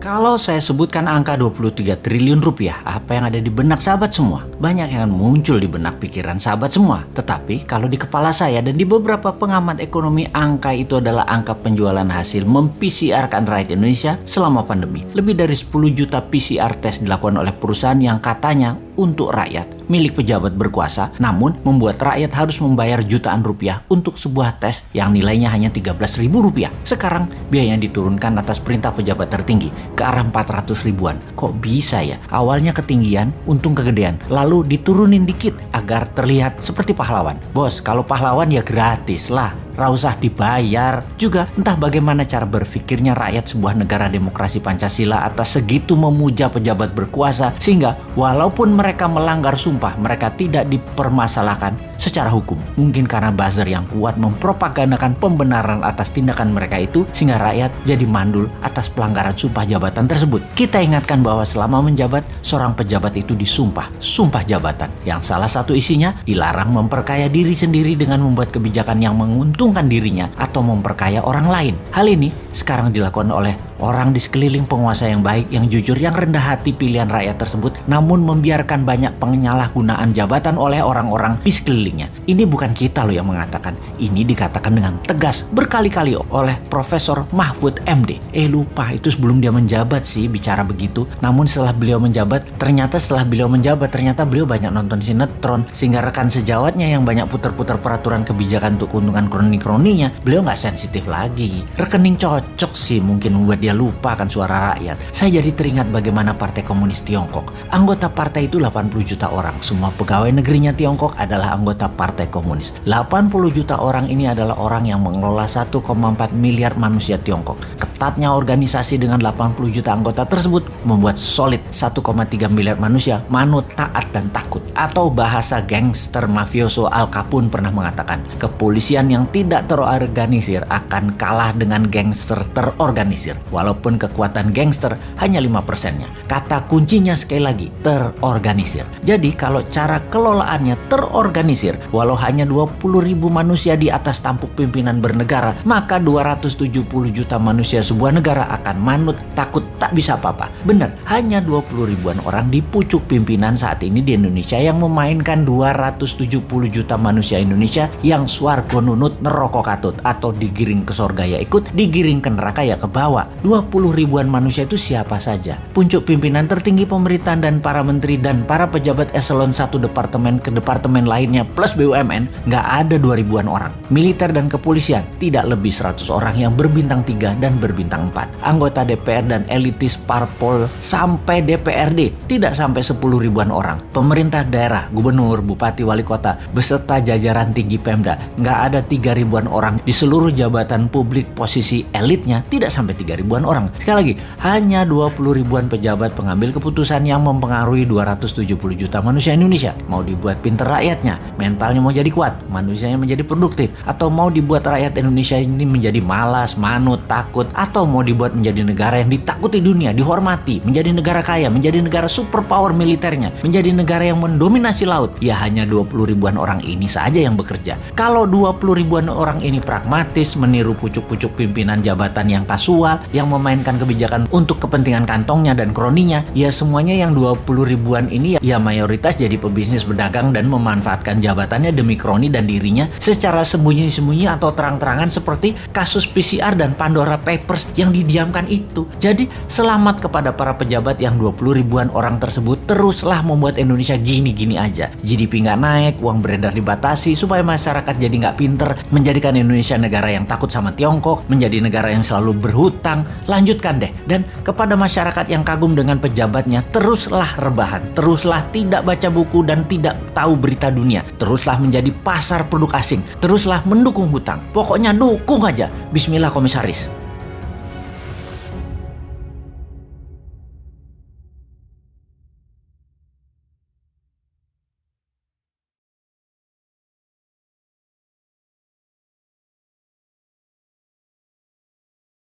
Kalau saya sebutkan angka 23 triliun rupiah, apa yang ada di benak sahabat semua? Banyak yang muncul di benak pikiran sahabat semua. Tetapi kalau di kepala saya dan di beberapa pengamat ekonomi, angka itu adalah angka penjualan hasil mem-PCR-kan rakyat Indonesia selama pandemi. Lebih dari 10 juta PCR tes dilakukan oleh perusahaan yang katanya untuk rakyat, milik pejabat berkuasa, namun membuat rakyat harus membayar jutaan rupiah untuk sebuah tes yang nilainya hanya 13.000 rupiah. Sekarang biayanya diturunkan atas perintah pejabat tertinggi ke arah 400 ribuan. Kok bisa ya? Awalnya ketinggian, untung kegedean, lalu diturunin dikit agar terlihat seperti pahlawan. Bos, kalau pahlawan ya gratis lah, usah dibayar. Juga entah bagaimana cara berpikirnya rakyat sebuah negara demokrasi Pancasila atas segitu memuja pejabat berkuasa, sehingga walaupun mereka melanggar sumpah, mereka tidak dipermasalahkan secara hukum. Mungkin karena buzzer yang kuat mempropagandakan pembenaran atas tindakan mereka itu, sehingga rakyat jadi mandul atas pelanggaran sumpah jabatan tersebut. Kita ingatkan bahwa selama menjabat, seorang pejabat itu disumpah sumpah jabatan, yang salah satu isinya dilarang memperkaya diri sendiri dengan membuat kebijakan yang menguntungkan dirinya atau memperkaya orang lain. Hal ini sekarang dilakukan oleh orang di sekeliling penguasa yang baik, yang jujur, yang rendah hati pilihan rakyat tersebut, namun membiarkan banyak penyalahgunaan jabatan oleh orang-orang di sekelilingnya. Ini bukan kita loh yang mengatakan, ini dikatakan dengan tegas berkali-kali oleh Profesor Mahfud MD. Lupa itu sebelum dia menjabat sih bicara begitu. Namun setelah beliau menjabat, ternyata beliau banyak nonton sinetron, sehingga rekan sejawatnya yang banyak putar-putar peraturan kebijakan untuk keuntungan kroni-kroninya, beliau nggak sensitif lagi. Rekening cocok sih mungkin membuat dia lupa akan suara rakyat. Saya jadi teringat bagaimana Partai Komunis Tiongkok. Anggota partai itu 80 juta orang. Semua pegawai negerinya Tiongkok adalah anggota Partai Komunis. 80 juta orang ini adalah orang yang mengelola 1,4 miliar manusia Tiongkok. Ketatnya organisasi dengan 80 juta anggota tersebut membuat solid 1,3 miliar manusia manut, taat, dan takut. Atau bahasa gangster mafioso Al Capone pernah mengatakan, kepolisian yang tidak terorganisir akan kalah dengan gangster terorganisir. Walaupun kekuatan gangster hanya 5%-nya. Kata kuncinya sekali lagi, terorganisir. Jadi kalau cara kelolaannya terorganisir, walau hanya 20.000 manusia di atas tampuk pimpinan bernegara, maka 270 juta manusia sebuah negara akan manut, takut, tak bisa apa-apa. Benar, hanya 20 ribuan orang di pucuk pimpinan saat ini di Indonesia yang memainkan 270 juta manusia Indonesia yang swargo nunut neroko katut, atau digiring ke surga ya ikut, digiring ke neraka ya ke bawah. 20 ribuan manusia itu siapa saja? Puncuk pimpinan tertinggi pemerintahan dan para menteri dan para pejabat eselon 1 departemen ke departemen lainnya plus BUMN, nggak ada 2 ribuan orang. Militer dan kepolisian tidak lebih 100 orang yang berbintang 3 dan berbintang 4. Anggota DPR dan elitis parpol sampai DPRD tidak sampai 10 ribuan orang. Pemerintah daerah, gubernur, bupati, wali kota beserta jajaran tinggi Pemda, nggak ada 3 ribuan orang. Di seluruh jabatan publik posisi elitnya tidak sampai 3 ribuan orang. Sekali lagi, hanya 20 ribuan pejabat pengambil keputusan yang mempengaruhi 270 juta manusia Indonesia. Mau dibuat pinter rakyatnya, mentalnya mau jadi kuat, manusianya menjadi produktif, atau mau dibuat rakyat Indonesia ini menjadi malas, manut, takut, atau mau dibuat menjadi negara yang ditakuti dunia, dihormati, menjadi negara kaya, menjadi negara superpower militernya, menjadi negara yang mendominasi laut. Ya hanya 20 ribuan orang ini saja yang bekerja. Kalau 20 ribuan orang ini pragmatis, meniru pucuk-pucuk pimpinan jabatan yang kasual, yang memainkan kebijakan untuk kepentingan kantongnya dan kroninya, ya semuanya yang 20 ribuan ini ya mayoritas jadi pebisnis berdagang dan memanfaatkan jabatannya demi kroni dan dirinya secara sembunyi-sembunyi atau terang-terangan, seperti kasus PCR dan Pandora Papers yang didiamkan itu. Jadi selamat kepada para pejabat yang 20 ribuan orang tersebut teruslah membuat Indonesia gini-gini aja. GDP nggak naik, uang beredar dibatasi supaya masyarakat jadi nggak pinter, menjadikan Indonesia negara yang takut sama Tiongkok, menjadi negara yang selalu berhutang. Lanjutkan deh. Dan kepada masyarakat yang kagum dengan pejabatnya, teruslah rebahan, teruslah tidak baca buku dan tidak tahu berita dunia, teruslah menjadi pasar produk asing, teruslah mendukung hutang. Pokoknya dukung aja. Bismillah komisaris.